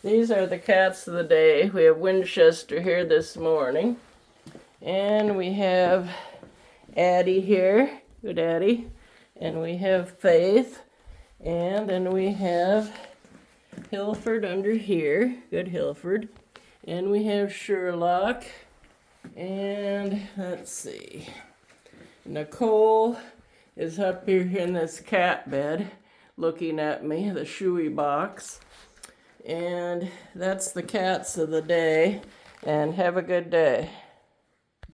These are the cats of the day. We have Winchester here this morning. And we have Addie here. Good Addie. And we have Faith. And then we have Hilford under here. Good Hilford. And we have Sherlock. And let's see. Nicole is up here in this cat bed looking at me, the shoey box. And that's the cats of the day. And have a good day.